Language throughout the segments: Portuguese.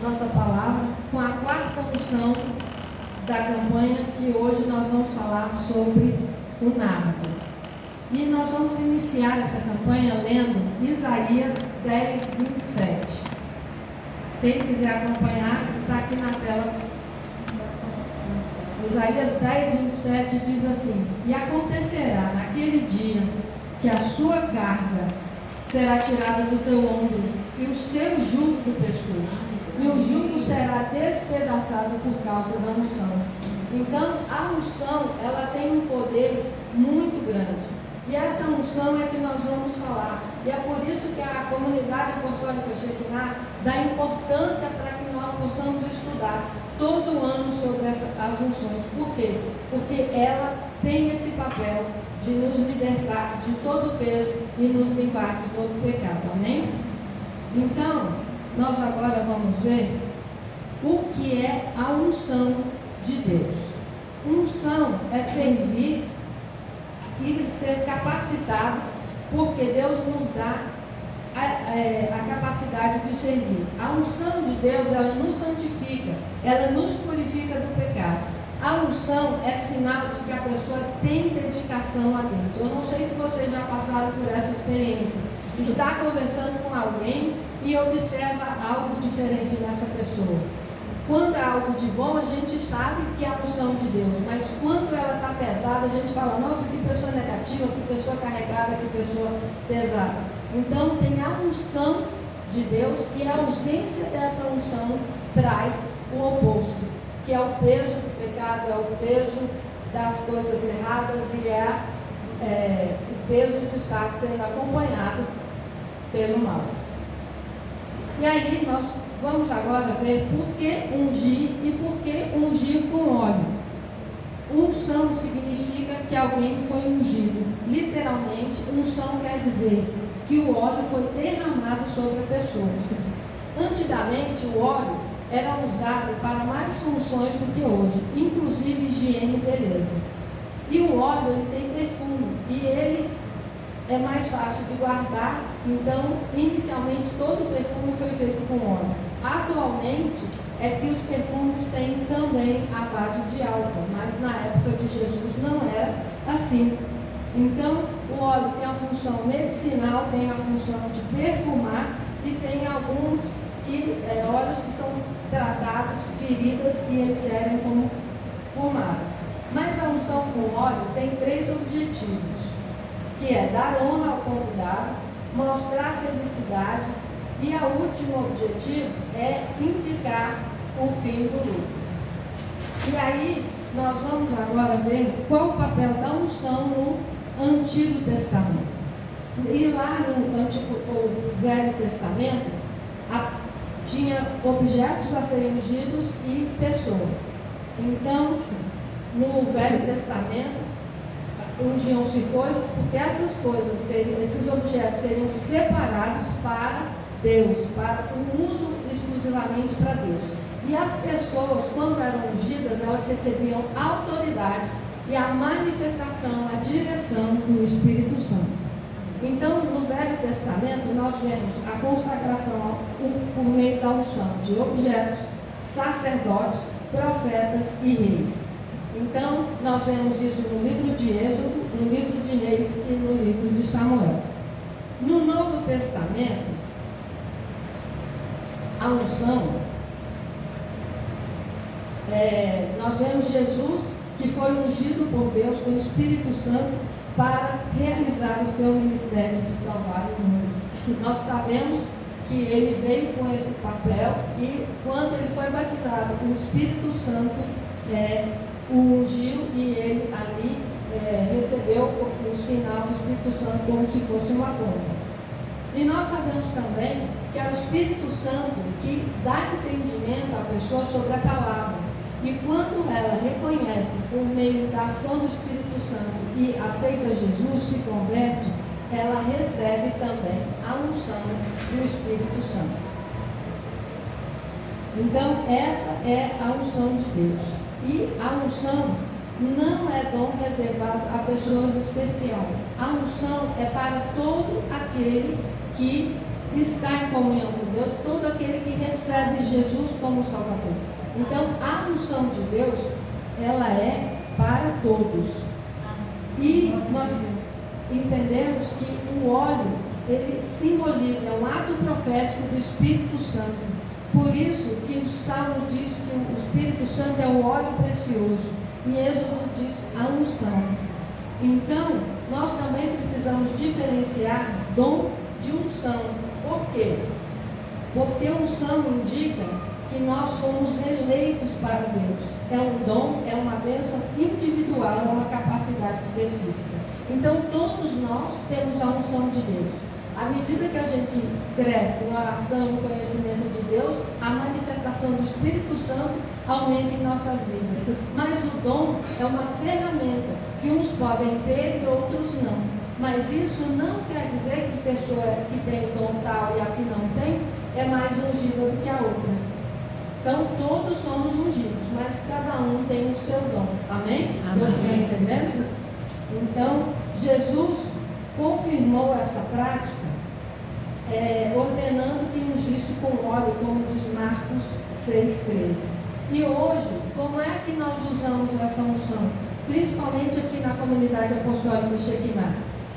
nossa palavra com a quarta unção da campanha, que hoje nós vamos falar sobre o nardo. E nós vamos iniciar essa campanha lendo Isaías 10, 27. Quem quiser acompanhar, está aqui na tela. Isaías 10, 27 diz assim: E acontecerá naquele dia que a sua carga será tirada do teu ombro e o seu jugo do pescoço, e o jugo será despedaçado por causa da unção. Então, a unção, ela tem um poder muito grande. E essa unção é que nós vamos falar. E é por isso que a comunidade apostólica Shekinah dá importância para que nós possamos estudar todo ano sobre as unções. Por quê? Porque ela tem esse papel de nos libertar de todo o peso e nos limpar de todo o pecado. Amém? Então, nós agora vamos ver o que é a unção de Deus. Unção é servir e ser capacitado, porque Deus nos dá a capacidade de servir. A unção de Deus, ela nos santifica, ela nos purifica do pecado. A unção é sinal de que a pessoa tem dedicação a Deus. Eu não sei se vocês já passaram por essa experiência. Está conversando com alguém e observa algo diferente nessa pessoa. Quando há algo de bom, a gente sabe que é a unção de Deus, mas quando ela está pesada, a gente fala: nossa, que pessoa negativa, que pessoa carregada, que pessoa pesada. Então tem a unção de Deus, e a ausência dessa unção traz o oposto, que é o peso do pecado, é o peso das coisas erradas, e o peso de estar sendo acompanhado pelo mal. E aí nós vamos agora ver por que ungir e por que ungir com óleo. Unção significa que alguém foi ungido. Literalmente, unção quer dizer que o óleo foi derramado sobre a pessoa. Antigamente, o óleo era usado para mais funções do que hoje, inclusive higiene e beleza. E o óleo, ele tem perfume, e ele é mais fácil de guardar. Então, inicialmente, todo o perfume foi feito com óleo. Atualmente, é que os perfumes têm também a base de álcool, mas na época de Jesus não era assim. Então, o óleo tem a função medicinal, tem a função de perfumar, e tem alguns óleos que são tratados, feridas, e eles servem como pomada. Mas a unção com óleo tem 3 objetivos, que é dar honra ao convidado, mostrar felicidade, e o último objetivo é indicar o fim do luto. E aí, nós vamos agora ver qual o papel da unção no Antigo Testamento. E lá no Velho Testamento, tinha objetos a serem ungidos e pessoas. Então, no Velho Testamento, ungiam-se coisas, porque essas coisas, esses objetos seriam separados para Deus, para o uso exclusivamente para Deus. E as pessoas, quando eram ungidas, elas recebiam autoridade e a manifestação, a direção do Espírito Santo. Então, no Velho Testamento, nós vemos a consagração por meio da unção de objetos, sacerdotes, profetas e reis. Então, nós vemos isso no livro de Êxodo, no livro de Reis e no livro de Samuel. No Novo Testamento, a unção, nós vemos Jesus, que foi ungido por Deus com o Espírito Santo para realizar o seu ministério de salvar o mundo. Nós sabemos que ele veio com esse papel, e quando ele foi batizado, o Espírito Santo o ungiu, e ele ali recebeu o sinal do Espírito Santo como se fosse uma bomba. E nós sabemos também que é o Espírito Santo que dá entendimento à pessoa sobre a palavra. E quando ela reconhece por meio da ação do Espírito Santo e aceita Jesus, se converte, ela recebe também a unção do Espírito Santo. Então, essa é a unção de Deus. E a unção não é dom reservado a pessoas especiais. A unção é para todo aquele que está em comunhão com Deus, todo aquele que recebe recebe Jesus como Salvador. Então, a unção de Deus, ela é para todos. E nós entendemos que o óleo, ele simboliza, é um ato profético do Espírito Santo. Por isso que o Salmo diz que o Espírito Santo é o óleo precioso. E Êxodo diz a unção. Então, nós também precisamos diferenciar dom de unção. Por quê? Porque unção indica que nós somos eleitos para Deus. É um dom, é uma bênção individual, é uma capacidade específica. Então, todos nós temos a unção de Deus. À medida que a gente cresce em oração, no conhecimento de Deus, a manifestação do Espírito Santo aumenta em nossas vidas. Mas o dom é uma ferramenta que uns podem ter e outros não. Mas isso não quer dizer que a pessoa que tem dom tal e a que não tem é mais ungida do que a outra. Então, todos somos ungidos, mas cada um tem o seu dom. Amém? Todos estão entendendo? Então, Jesus confirmou essa prática, ordenando que ungisse com óleo, como diz Marcos 6,13. E hoje, como é que nós usamos essa unção? Principalmente aqui na comunidade apostólica Shekinah.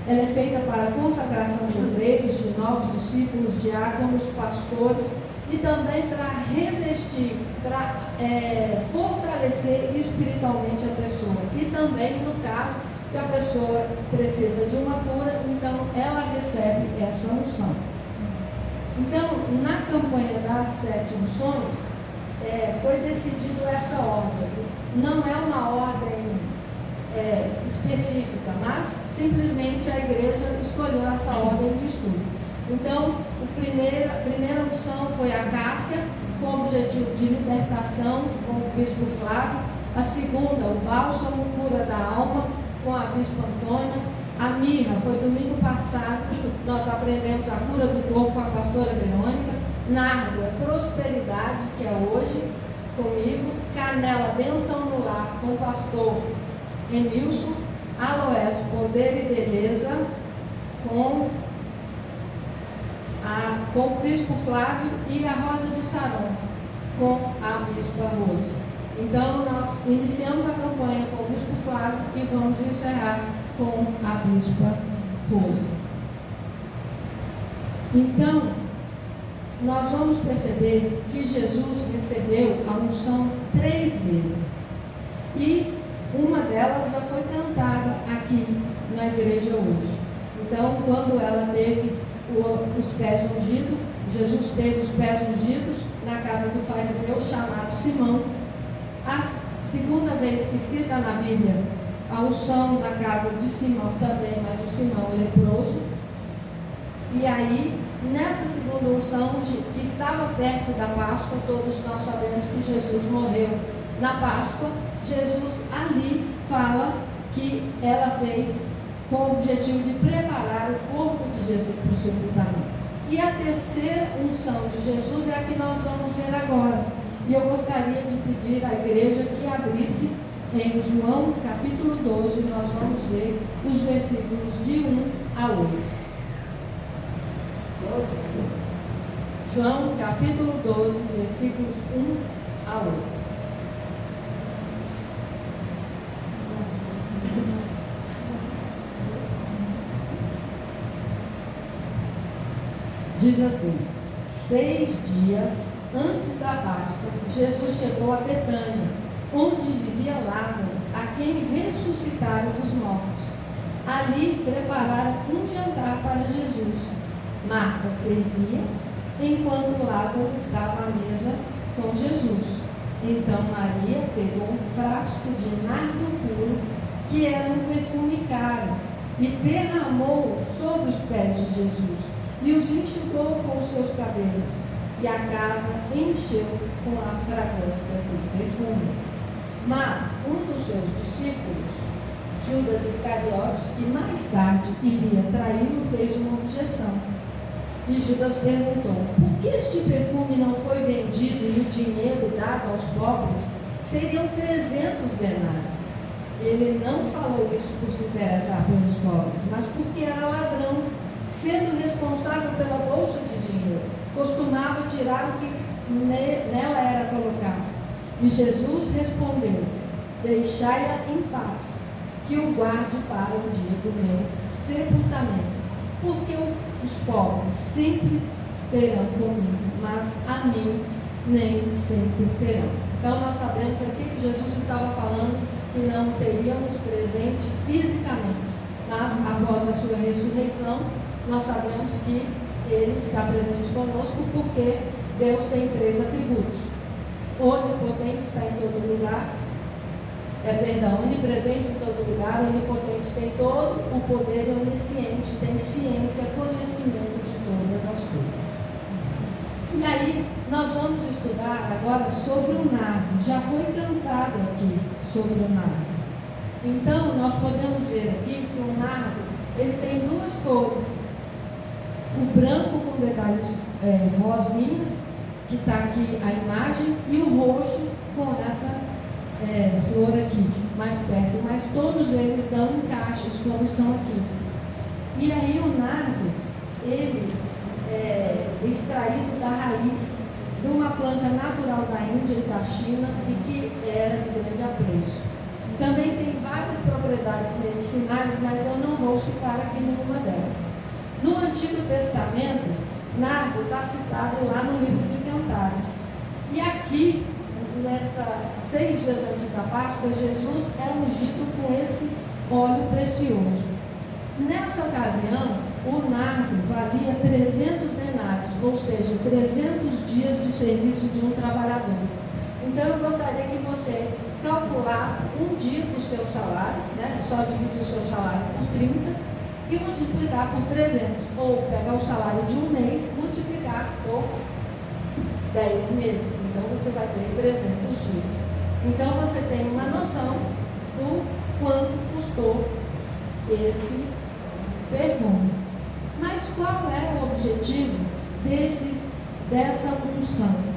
Ela é feita para a consagração de obreiros, de novos discípulos, diáconos, pastores, e também para revestir, para fortalecer espiritualmente a pessoa. E também, no caso, que a pessoa precisa de uma cura, então ela recebe essa unção. Então, na campanha das 7 unções, foi decidido essa ordem. Não é uma ordem específica, mas simplesmente a igreja escolheu essa ordem de estudo. Então, a primeira unção foi a Cássia, com o objetivo de libertação, com o bispo Flávio. A segunda, o bálsamo, cura da alma, com a bispo Antônia. A mirra foi domingo passado, nós aprendemos a cura do corpo com a pastora Verônica. Nardo é prosperidade, que é hoje comigo. Canela, benção no lar, com o pastor Emilson. Aloés, poder e beleza, com o bispo Flávio. E a Rosa de Saron, com a bispa Rosa. Então, nós iniciamos a campanha com o bispo Flávio e vamos encerrar com a bispa Rosa. Então, nós vamos perceber que Jesus recebeu a unção 3 vezes. E uma delas já foi cantada aqui na igreja hoje. Então, quando ela teve os pés ungidos, Jesus teve os pés ungidos na casa do fariseu chamado Simão. A segunda vez que cita na Bíblia a unção na casa de Simão também, mas o Simão leproso. E aí, nessa segunda unção, que estava perto da Páscoa, todos nós sabemos que Jesus morreu na Páscoa. Jesus ali fala que ela fez com o objetivo de preparar o corpo de Jesus para o sepultamento. E a terceira unção de Jesus é a que nós vamos ver agora. E eu gostaria de pedir à igreja que abrisse em João capítulo 12, nós vamos ver os versículos de 1 a 8. João capítulo 12, versículos 1 a 8. Diz assim: 6 dias antes da Páscoa, Jesus chegou a Betânia, onde vivia Lázaro, a quem ressuscitaram dos mortos. Ali prepararam um jantar para Jesus. Marta servia, enquanto Lázaro estava à mesa com Jesus. Então Maria pegou um frasco de nardo puro, que era um perfume caro, e derramou sobre os pés de Jesus, e os enxugou com os seus cabelos, e a casa encheu com a fragrância do perfume. Mas um dos seus discípulos, Judas Iscariotes, que mais tarde iria traí-lo, fez uma objeção. E Judas perguntou: por que este perfume não foi vendido e o dinheiro dado aos pobres? Seriam 300 denários. Ele não falou isso por se interessar pelos pobres, mas porque era ladrão, sendo responsável pela bolsa de dinheiro. Costumava tirar o que nela era colocado. E Jesus respondeu: deixai-a em paz, que o guarde para o dia do meu sepultamento. Porque os pobres sempre terão comigo, mas a mim nem sempre terão. Então nós sabemos aqui que Jesus estava falando que não teríamos presente fisicamente, mas após a sua ressurreição, nós sabemos que Ele está presente conosco, porque Deus tem 3 atributos. Onipotente, está em todo lugar, onipresente em todo lugar. Onipotente tem todo o poder, e onisciente tem ciência, conhecimento de todas as coisas. E aí, nós vamos estudar agora sobre o nardo. Já foi cantado aqui sobre o nardo. Então, nós podemos ver aqui que o nardo, ele tem 2 cores. O branco com detalhes rosinhas, que está aqui a imagem, e o roxo com essa flor aqui, mais perto. Mas todos eles dão encaixes, como estão aqui. E aí o nardo, ele é extraído da raiz de uma planta natural da Índia e da China e que era de grande apreço. Também tem várias propriedades medicinais, mas eu não vou citar aqui nenhuma delas. No Antigo Testamento, nardo está citado lá no livro de Cantares. E aqui, nessa 6 dias antes da Páscoa, Jesus é ungido com esse óleo precioso. Nessa ocasião, o nardo valia 300 denários, ou seja, 300 dias de serviço de um trabalhador. Então eu gostaria que você calculasse um dia do seu salário, né? Só dividir o seu salário por 30 e multiplicar por 300, ou pegar o salário de um mês, multiplicar por 10 meses. Então você vai ter 300 dias. Então você tem uma noção do quanto custou esse perfume. Mas qual é o objetivo dessa unção?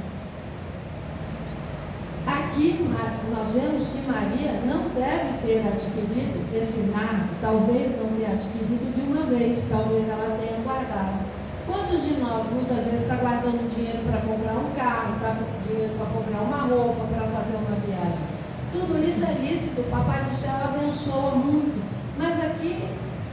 Aqui nós vemos que Maria não deve ter adquirido esse nardo, talvez não tenha adquirido de uma vez, talvez ela tenha guardado. Quantos de nós muitas vezes está guardando dinheiro para comprar um carro, está com dinheiro para comprar uma roupa, para fazer uma viagem? Tudo isso é lícito, o Papai do Céu abençoa muito. Mas aqui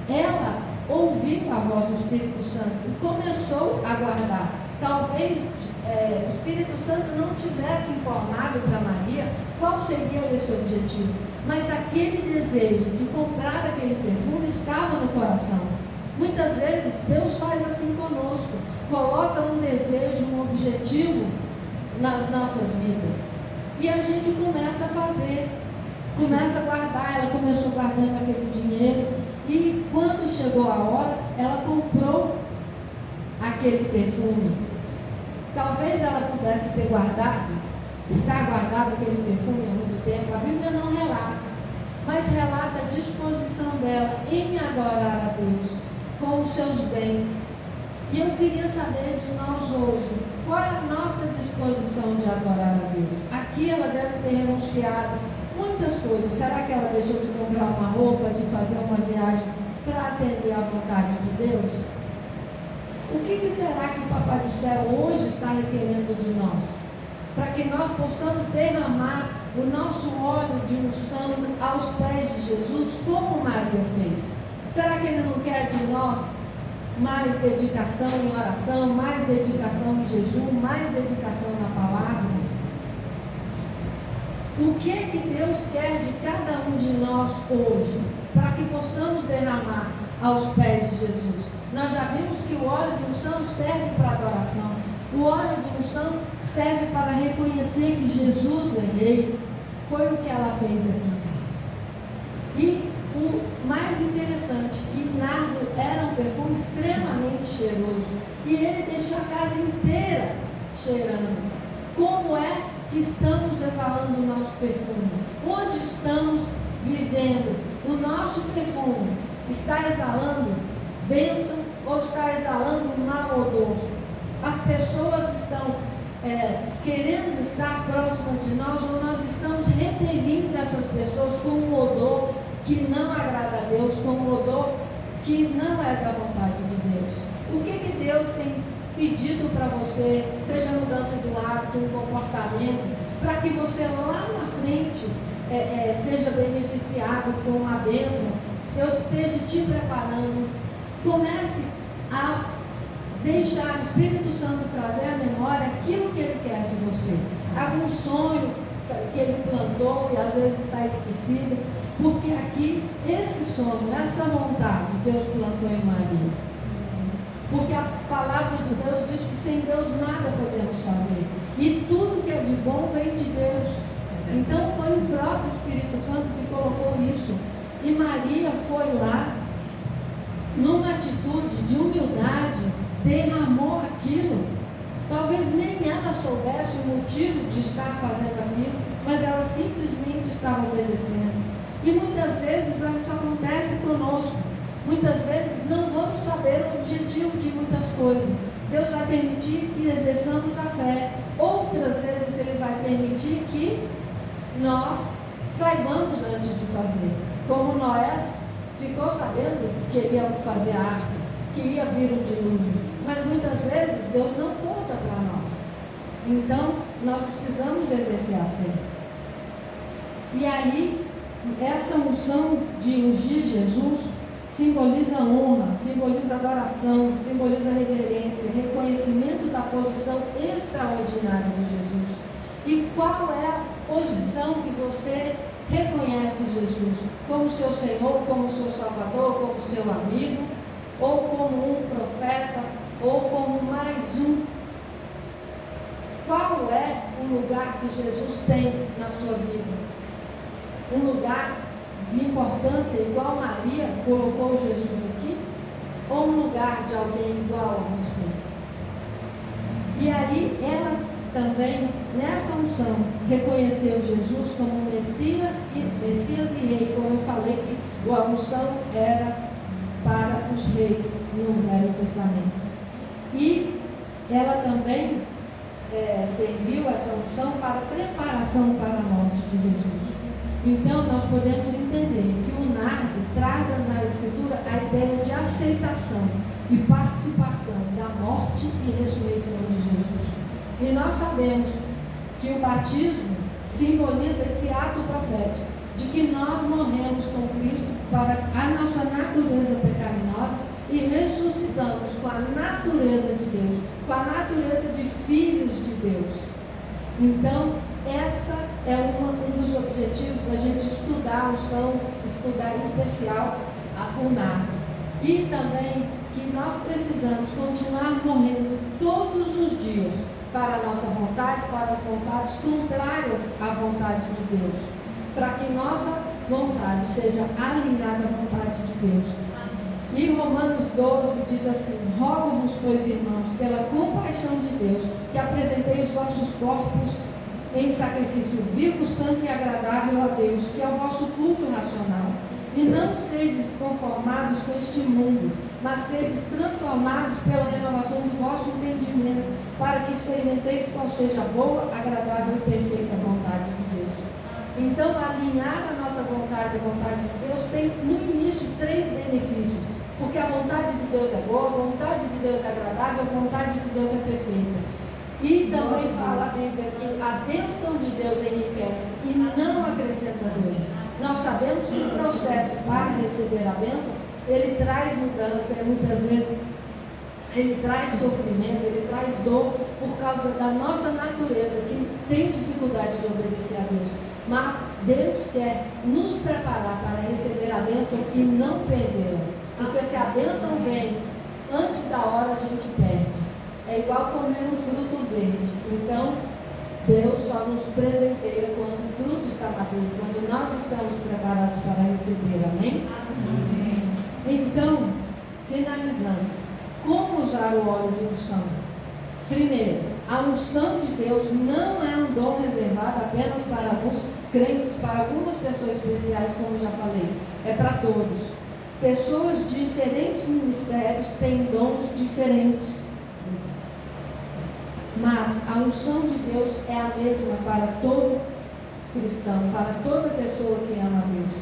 ela ouviu a voz do Espírito Santo e começou a guardar. Talvez o Espírito Santo não tivesse informado para Maria qual seria esse objetivo, mas aquele desejo de comprar aquele perfume estava no coração. Muitas vezes Deus faz assim conosco, coloca um desejo, um objetivo nas nossas vidas, e a gente começa a fazer, começa a guardar. Ela começou guardando aquele dinheiro, e quando chegou a hora, ela comprou aquele perfume. Talvez ela pudesse ter guardado, estar guardado aquele perfume há muito tempo. A Bíblia não relata, mas relata a disposição dela em adorar a Deus com os seus bens. E eu queria saber de nós hoje, qual é a nossa disposição de adorar a Deus? Aqui ela deve ter renunciado muitas coisas. Será que ela deixou de comprar uma roupa, de fazer uma viagem para atender à vontade de Deus? O que será que o Papai do Céu hoje está requerendo de nós? Para que nós possamos derramar o nosso óleo de unção aos pés de Jesus, como Maria fez. Será que Ele não quer de nós mais dedicação em oração, mais dedicação em jejum, mais dedicação na palavra? O que é que Deus quer de cada um de nós hoje, para que possamos derramar aos pés de Jesus? Nós já vimos que o óleo de unção serve para adoração. O óleo de unção serve para reconhecer que Jesus é Rei. Foi o que ela fez aqui. E o mais interessante, que nardo era um perfume extremamente cheiroso. E ele deixou a casa inteira cheirando. Como é que estamos exalando o nosso perfume? Onde estamos vivendo? O nosso perfume está exalando bênção ou está exalando um mau odor? As pessoas estão querendo estar próximas de nós, ou nós estamos repelindo essas pessoas com um odor que não agrada a Deus, com um odor que não é da vontade de Deus? O que Deus tem pedido para você, seja mudança de um hábito, um comportamento, para que você lá na frente seja beneficiado com uma bênção, Deus esteja te preparando. Comece a deixar o Espírito Santo trazer à memória aquilo que Ele quer de você. Algum sonho que Ele plantou e às vezes está esquecido, porque aqui esse sonho, essa vontade, Deus plantou em Maria. Porque a palavra de Deus diz que sem Deus nada podemos fazer. E tudo que é de bom vem de Deus. Então foi o próprio Espírito Santo que colocou isso. E Maria foi lá, numa atitude de humildade, derramou aquilo. Talvez nem ela soubesse o motivo de estar fazendo aquilo, mas ela simplesmente estava obedecendo. E muitas vezes isso acontece conosco. Muitas vezes não vamos saber o objetivo de muitas coisas. Deus vai permitir que exerçamos a fé. Outras vezes Ele vai permitir que nós saibamos antes de fazer. Como Noé ficou sabendo que ele ia fazer a arca, que ia vir um dilúvio. Mas muitas vezes Deus não conta para nós. Então, nós precisamos exercer a fé. E aí, essa unção de ungir Jesus simboliza honra, simboliza adoração, simboliza reverência, reconhecimento da posição extraordinária de Jesus. E qual é a posição que você reconhece Jesus? Como seu Senhor, como seu Salvador, como seu amigo, ou como um profeta, ou como mais um? Qual é o lugar que Jesus tem na sua vida? Um lugar de importância igual Maria colocou Jesus aqui? Ou um lugar de alguém igual a você? E aí ela também, nessa unção, reconheceu Jesus como Messias e Rei, como eu falei que a unção era para os reis no Velho Testamento. E ela também serviu essa unção para preparação para a morte de Jesus. Então, nós podemos entender que o nardo traz na Escritura a ideia de aceitação e participação da morte e ressurreição de Jesus. E nós sabemos que o batismo simboliza esse ato profético de que nós morremos com Cristo para a nossa natureza pecaminosa e ressuscitamos com a natureza de Deus, com a natureza de filhos de Deus. Então, essa é um dos objetivos da gente estudar a unção, estudar em especial o nardo. E também que nós precisamos continuar morrendo todos os dias para a nossa vontade, para as vontades contrárias à vontade de Deus, para que nossa vontade seja alinhada à vontade de Deus. E Romanos 12 diz assim: rogo-vos, pois, irmãos, pela compaixão de Deus, que apresenteis os vossos corpos em sacrifício vivo, santo e agradável a Deus, que é o vosso culto racional. E não sedes conformados com este mundo, mas sedes transformados pela renovação do vosso entendimento, para que experimenteis qual seja a boa, agradável e perfeita vontade de Deus. Então, alinhar a nossa vontade à vontade de Deus tem, no início, 3 benefícios. Porque a vontade de Deus é boa, a vontade de Deus é agradável, a vontade de Deus é perfeita. E também fala a Bíblia que a bênção de Deus enriquece e não acrescenta dores. Nós sabemos que o processo para receber a bênção, ele traz mudança, muitas vezes ele traz sofrimento, ele traz dor por causa da nossa natureza, que tem dificuldade de obedecer a Deus. Mas Deus quer nos preparar para receber a bênção e não perdê-la. Porque se a bênção vem antes da hora, a gente perde. É igual comer um fruto verde. Então, Deus só nos presenteia quando o fruto está maduro, quando nós estamos preparados para receber. Amém? Amém. Então, finalizando, como usar o óleo de unção? Primeiro, a unção de Deus não é um dom reservado apenas para alguns crentes, para algumas pessoas especiais, como já falei. É para todos. Pessoas de diferentes ministérios têm dons diferentes. Mas a unção de Deus é a mesma para todo cristão, para toda pessoa que ama a Deus.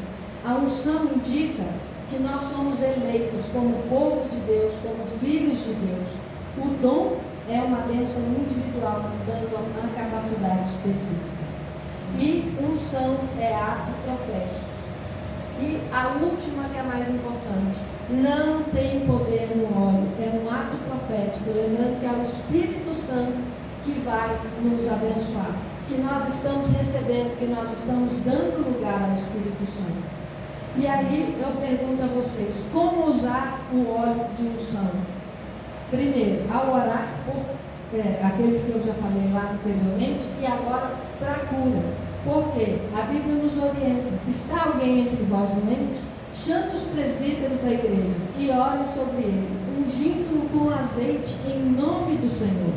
A unção indica que nós somos eleitos como povo de Deus, como filhos de Deus. O dom é uma bênção individual, dando uma capacidade específica. E unção é ato profético. E a última, que é a mais importante, não tem poder no óleo, é um ato profético, lembrando que é o Espírito Santo que vai nos abençoar, que nós estamos recebendo, que nós estamos dando lugar ao Espírito Santo. E aí eu pergunto a vocês, como usar o óleo de unção? Primeiro, ao orar por aqueles que eu já falei lá anteriormente, e agora para a cura. Porque a Bíblia nos orienta. Está alguém entre vós doente? Chame os presbíteros da igreja e ore sobre ele, ungindo-o com azeite em nome do Senhor.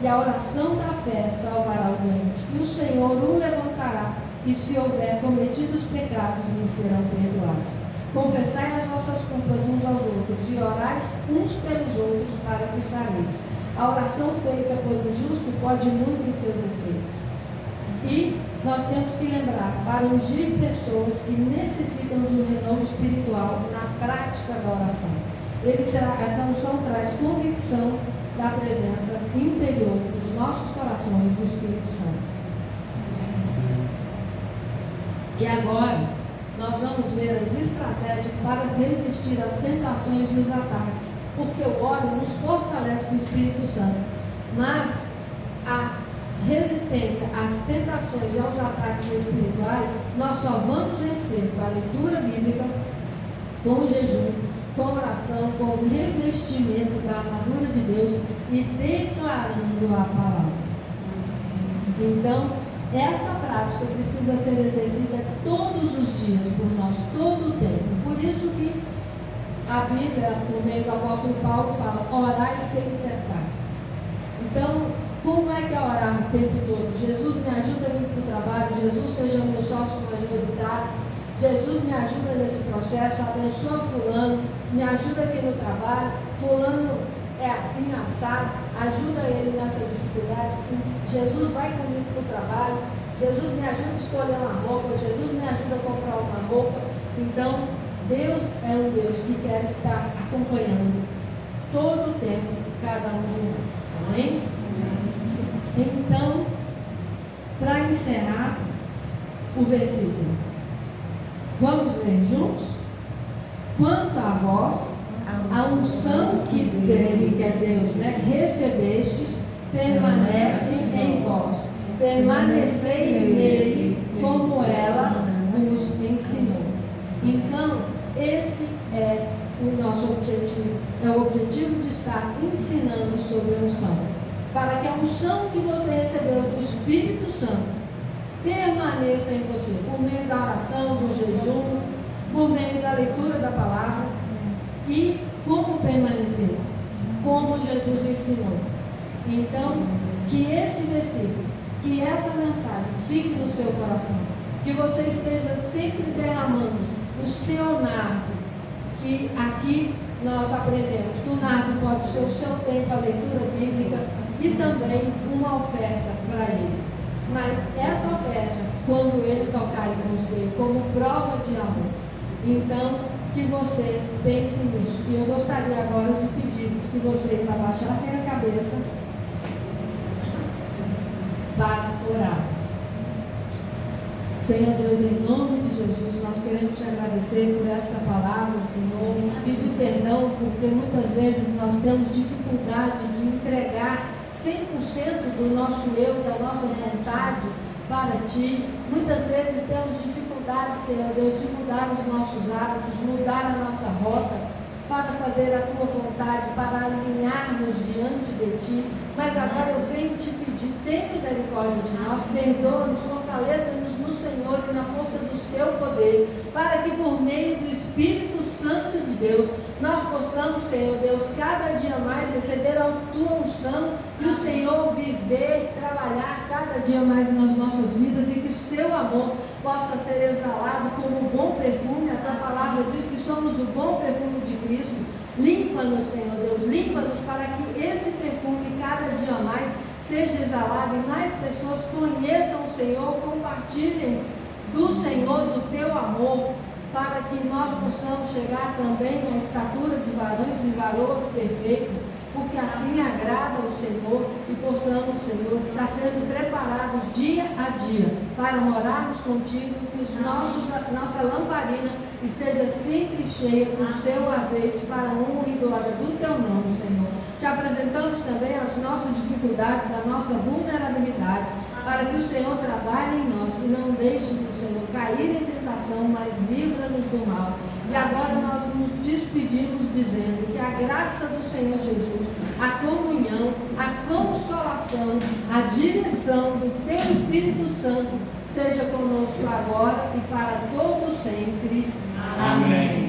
E a oração da fé salvará o doente, e o Senhor o levantará, e se houver cometido os pecados, lhe serão perdoados. Confessai as vossas culpas uns aos outros, e orais uns pelos outros para que sareis. A oração feita por um justo pode muito em seus efeitos. E nós temos que lembrar, para ungir pessoas que necessitam de um renovo espiritual na prática da oração. Essa unção traz convicção da presença interior dos nossos corações do Espírito Santo. E agora, nós vamos ver as estratégias para resistir às tentações e os ataques, porque o óleo nos fortalece com o Espírito Santo, mas a resistência às tentações e aos ataques espirituais, nós só vamos vencer com a leitura bíblica, com o jejum, com a oração, com o revestimento da armadura de Deus e declarando a palavra. Então, essa prática precisa ser exercida todos os dias por nós, todo o tempo. Por isso que a Bíblia, por meio do apóstolo Paulo, fala: orai sem cessar. Então, como é que é orar o tempo todo? Jesus, me ajuda a ir para o trabalho. Jesus, seja meu sócio majoritário. Jesus, me ajuda nesse processo. Abençoa fulano. Me ajuda aqui no trabalho. Fulano é assim, assado. Ajuda ele nessa dificuldade. Jesus, vai comigo para o trabalho. Jesus, me ajuda a escolher uma roupa. Jesus, me ajuda a comprar uma roupa. Então, Deus é um Deus que quer estar acompanhando todo o tempo cada um de nós. Amém? Então, para encerrar o versículo, vamos ler juntos? Quanto a vós, a unção que dele, que é Deus, recebestes, permanece em vós. Permanecei nele, como ela vos ensinou. Então, esse é o nosso objetivo. É o objetivo de estar ensinando sobre a unção. Para que a unção que você recebeu do Espírito Santo permaneça em você, por meio da oração, do jejum, por meio da leitura da palavra. E como permanecer? Como Jesus ensinou. Então, que esse versículo, que essa mensagem fique no seu coração, que você esteja sempre derramando o seu nardo, que aqui nós aprendemos que o nardo pode ser o seu tempo, a leitura bíblica, e também uma oferta para ele. Mas essa oferta, quando ele tocar em você, como prova de amor, então que você pense nisso. E eu gostaria agora de pedir que vocês abaixassem a cabeça para orar. Senhor Deus, em nome de Jesus, nós queremos te agradecer por esta palavra, Senhor. Pedir perdão porque muitas vezes nós temos dificuldade de entregar 100% do nosso eu, da nossa vontade para Ti. Muitas vezes temos dificuldade, Senhor Deus, de mudar os nossos hábitos, mudar a nossa rota para fazer a Tua vontade, para alinharmos diante de Ti. Mas agora eu venho te pedir, tem misericórdia de nós, perdoa-nos, fortaleça-nos no Senhor e na força do Seu poder, para que por meio do Espírito Santo de Deus, nós possamos, Senhor Deus, cada dia mais receber a Tua unção e o Senhor viver, trabalhar cada dia mais nas nossas vidas e que o Seu amor possa ser exalado como bom perfume. A Tua palavra diz que somos o bom perfume de Cristo. Limpa-nos, Senhor Deus, limpa-nos para que esse perfume cada dia mais seja exalado e mais pessoas conheçam o Senhor, compartilhem do Senhor, do Teu amor, para que nós possamos chegar também à estatura de varões e varoas perfeitos, porque assim agrada ao Senhor e possamos, Senhor, estar sendo preparados dia a dia para morarmos contigo, que nossa lamparina esteja sempre cheia com o seu azeite para a honra e glória do teu nome, Senhor. Te apresentamos também as nossas dificuldades, a nossa vulnerabilidade, para que o Senhor trabalhe em nós e não deixe o Senhor cair em tentação, mas livra-nos do mal. E agora nós nos despedimos dizendo que a graça do Senhor Jesus, a comunhão, a consolação, a direção do teu Espírito Santo seja conosco agora e para todo sempre. Amém.